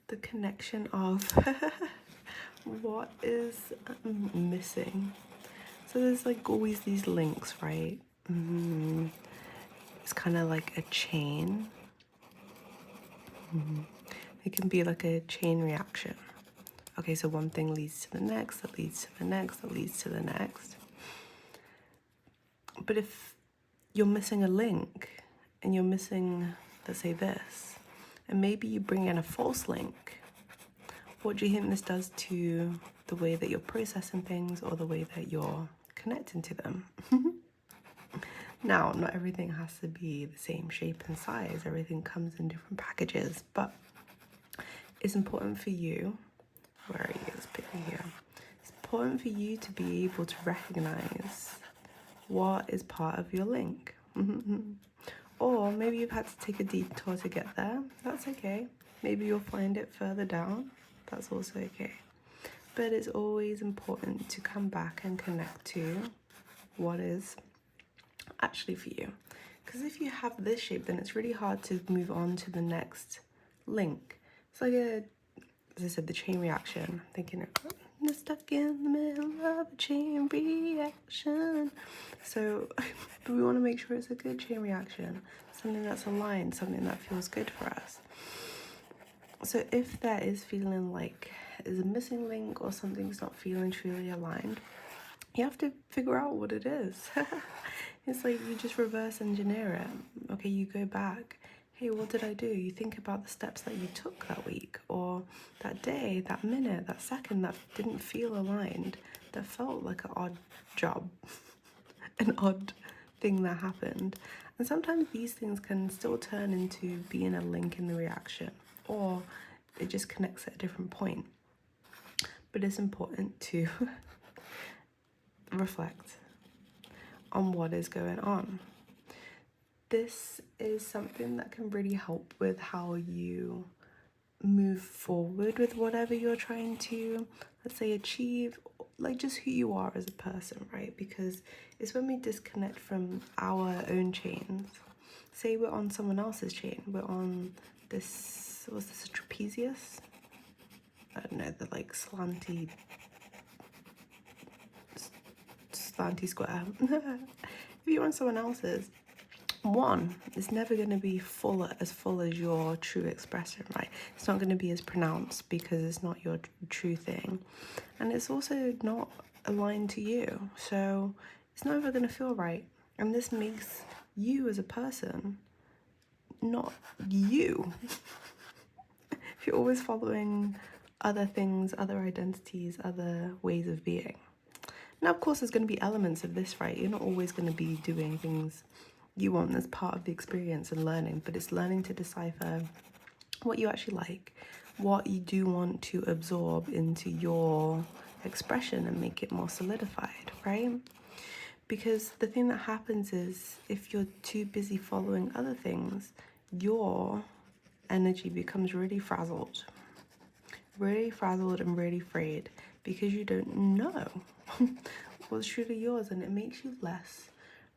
the connection of what is missing. So there's like always these links, right? It's kind of like a chain. It can be like a chain reaction. Okay, so one thing leads to the next, that leads to the next, that leads to the next. But if you're missing a link and you're missing, let's say this, and maybe you bring in a false link, what do you think this does to the way that you're processing things or the way that you're connecting to them? Now, not everything has to be the same shape and size. Everything comes in different packages, but it's important for you. Where are you? Let's pick you here. It's important for you to be able to recognize what is part of your link. Or maybe you've had to take a detour to get there. That's okay. Maybe you'll find it further down. That's also okay. But it's always important to come back and connect to what is actually for you. Because if you have this shape, then it's really hard to move on to the next link. It's like as I said, the chain reaction. I'm thinking I'm stuck in the middle of a chain reaction. So we want to make sure it's a good chain reaction, something that's aligned, something that feels good for us. So if there is feeling like there's a missing link or something's not feeling truly aligned, you have to figure out what it is. It's like you just reverse engineer it. Okay, you go back. Hey, what did I do? You think about the steps that you took that week or that day, that minute, that second that didn't feel aligned, that felt like an odd job, an odd thing that happened. And sometimes these things can still turn into being a link in the reaction, or it just connects at a different point. But it's important to reflect on what is going on. This is something that can really help with how you move forward with whatever you're trying to, let's say, achieve, like just who you are as a person, right? Because it's when we disconnect from our own chains. Say we're on someone else's chain. We're on this, what's this, a trapezius? I don't know, the like slanty square. If you're on someone else's, one, it's never going to be as full as your true expression, right? It's not going to be as pronounced because it's not your true thing, and it's also not aligned to you, so it's never going to feel right. And this makes you as a person not you. If you're always following other things, other identities, other ways of being. Now, of course, there's going to be elements of this, right? You're not always going to be doing things you want as part of the experience and learning, but it's learning to decipher what you actually like, what you do want to absorb into your expression and make it more solidified, right? Because the thing that happens is if you're too busy following other things, your energy becomes really frazzled and really frayed because you don't know what's truly yours, and it makes you less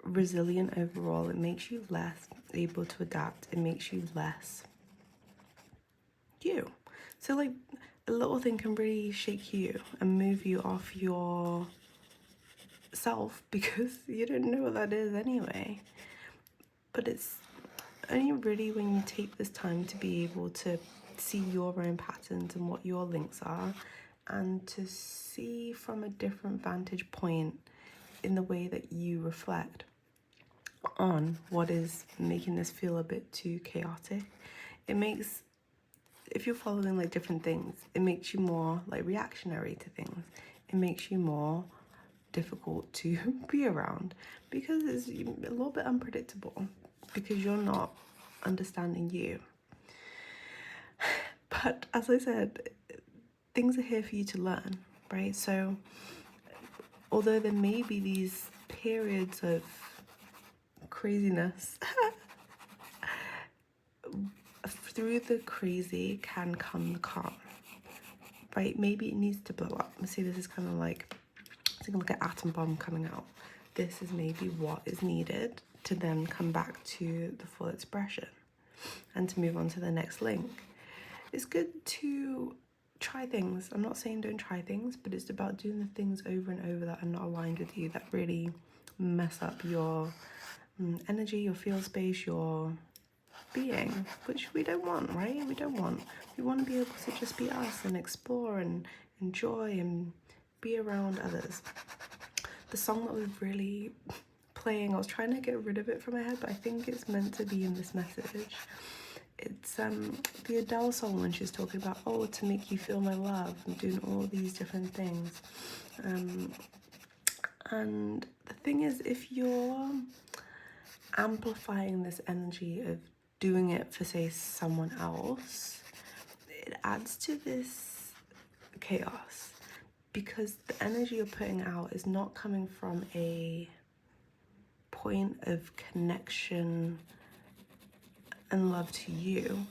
resilient overall. It makes you less able to adapt. It makes you less you. So like a little thing can really shake you and move you off your self because you don't know what that is anyway. But it's only really when you take this time to be able to see your own patterns and what your links are, and to see from a different vantage point in the way that you reflect on what is making this feel a bit too chaotic. It makes, if you're following like different things, it makes you more like reactionary to things. It makes you more difficult to be around because it's a little bit unpredictable because you're not understanding you. But as I said, things are here for you to learn, right? So although there may be these periods of craziness, through the crazy can come the calm, right? Maybe it needs to blow up. See, this is kind of like, it's like an atom bomb coming out. This is maybe what is needed to then come back to the full expression and to move on to the next link. it's good to try things. I'm not saying don't try things, but it's about doing the things over and over that are not aligned with you, that really mess up your energy, your field space, your being, which we don't want, right? We want to be able to just be us and explore and enjoy and be around others. The song that was really playing, I was trying to get rid of it from my head, but I think it's meant to be in this message. It's the Adele song when she's talking about, oh, to make you feel my love, and doing all these different things. And the thing is, if you're amplifying this energy of doing it for, say, someone else, it adds to this chaos, because the energy you're putting out is not coming from a point of connection and love to you.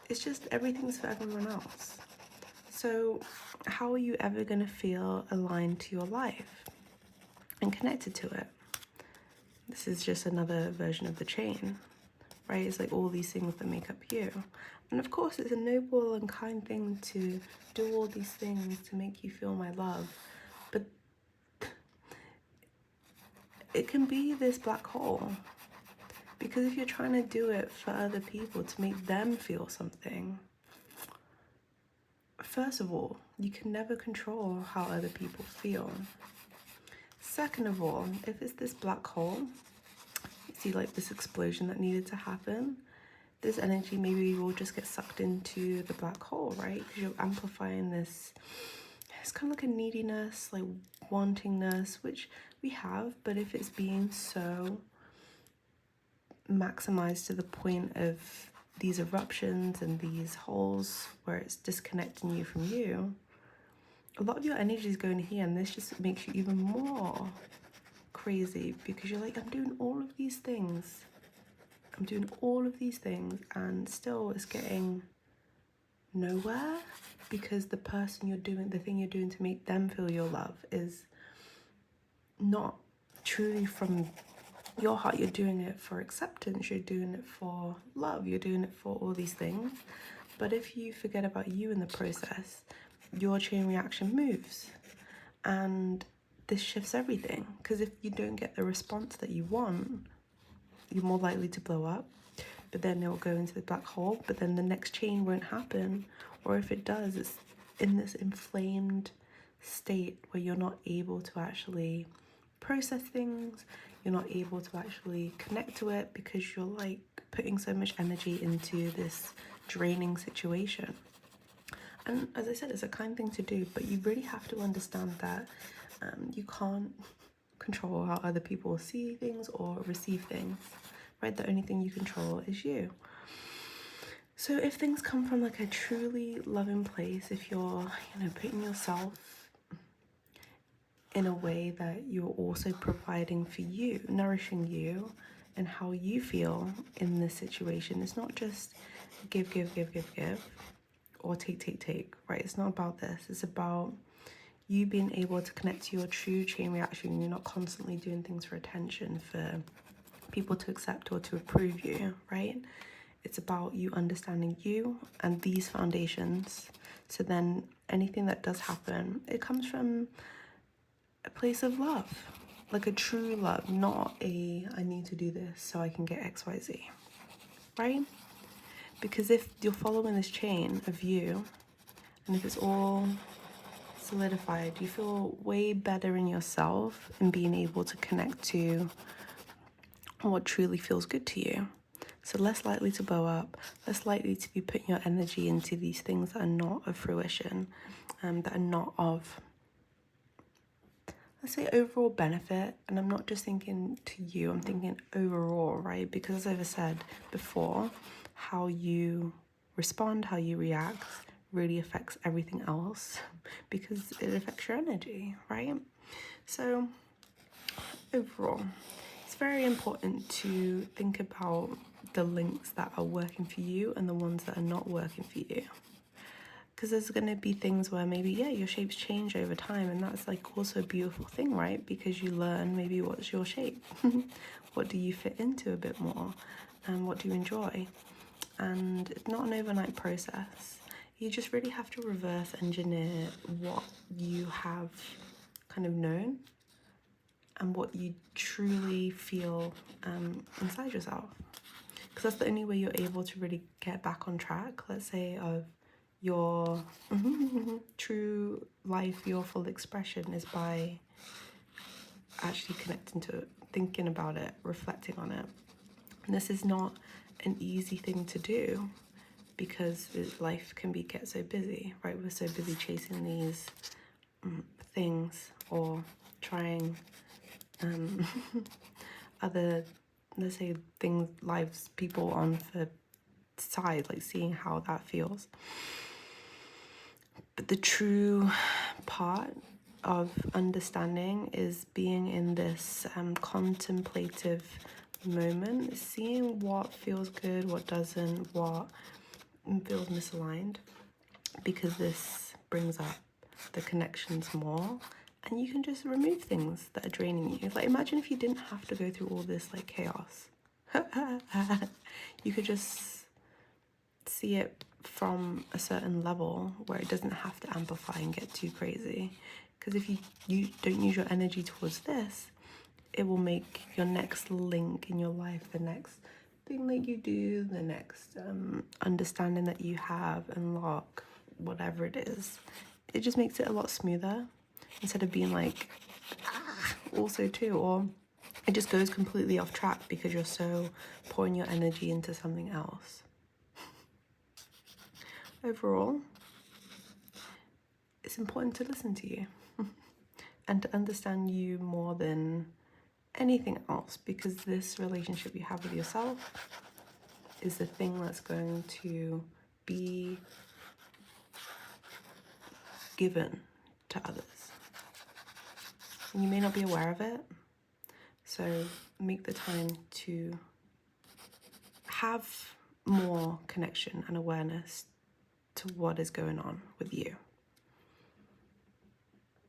It's just everything's for everyone else. So how are you ever going to feel aligned to your life and connected to it? This is just another version of the chain, right? It's like all these things that make up you. And of course, it's a noble and kind thing to do all these things to make you feel my love. But it can be this black hole. Because if you're trying to do it for other people to make them feel something, first of all, you can never control how other people feel. Second of all, if it's this black hole, you see like this explosion that needed to happen, this energy maybe will just get sucked into the black hole, right? Because you're amplifying this, it's kind of like a neediness, like wantingness, which we have, but if it's being so maximized to the point of these eruptions and these holes where it's disconnecting you from you, a lot of your energy is going here, and this just makes you even more crazy, because you're like, I'm doing all of these things, and still it's getting nowhere, because the person you're doing, the thing you're doing to make them feel your love is not truly from your heart. You're doing it for acceptance, you're doing it for love, you're doing it for all these things. But if you forget about you in the process, your chain reaction moves, and this shifts everything. Because if you don't get the response that you want, you're more likely to blow up, but then it will go into the black hole, but then the next chain won't happen. Or if it does, it's in this inflamed state where you're not able to actually process things, you're not able to actually connect to it, because you're like putting so much energy into this draining situation. And as I said, it's a kind thing to do, but you really have to understand that you can't control how other people see things or receive things, right? The only thing you control is you. So if things come from like a truly loving place, if you're, putting yourself in a way that you're also providing for you, nourishing you and how you feel in this situation, it's not just give, or take, right? It's not about this. It's about you being able to connect to your true chain reaction. You're not constantly doing things for attention, for people to accept or to approve you, right? It's about you understanding you and these foundations. So then anything that does happen, it comes from a place of love, like a true love, not a I need to do this so I can get XYZ, right? Because if you're following this chain of you, and if it's all solidified, you feel way better in yourself and being able to connect to what truly feels good to you. So less likely to blow up, less likely to be putting your energy into these things that are not of fruition, that are not of, let's say, overall benefit. And I'm not just thinking to you, I'm thinking overall, right? Because as I've said before, how you respond, how you react really affects everything else, because it affects your energy, right? So overall, it's very important to think about the links that are working for you and the ones that are not working for you. Because there's going to be things where maybe, your shapes change over time, and that's like also a beautiful thing, right? Because you learn maybe what's your shape. What do you fit into a bit more, and what do you enjoy? and it's not an overnight process. You just really have to reverse engineer what you have kind of known and what you truly feel inside yourself. Because that's the only way you're able to really get back on track, let's say, of your true life, your full expression, is by actually connecting to it, thinking about it, reflecting on it. And this is not an easy thing to do because life can get so busy, right? We're so busy chasing these things or trying other, let's say, things, lives, people on for side, like seeing how that feels. But the true part of understanding is being in this contemplative moment, seeing what feels good, what doesn't, what feels misaligned, because this brings up the connections more, and you can just remove things that are draining you. Like, imagine if you didn't have to go through all this like chaos. You could just see it from a certain level where it doesn't have to amplify and get too crazy. Because if you don't use your energy towards this, it will make your next link in your life, the next thing that you do, the next understanding that you have, unlock, whatever it is. It just makes it a lot smoother instead of being like, also too, or it just goes completely off track because you're so pouring your energy into something else. Overall, it's important to listen to you and to understand you more than anything else, because this relationship you have with yourself is the thing that's going to be given to others. And you may not be aware of it, so make the time to have more connection and awareness to what is going on with you.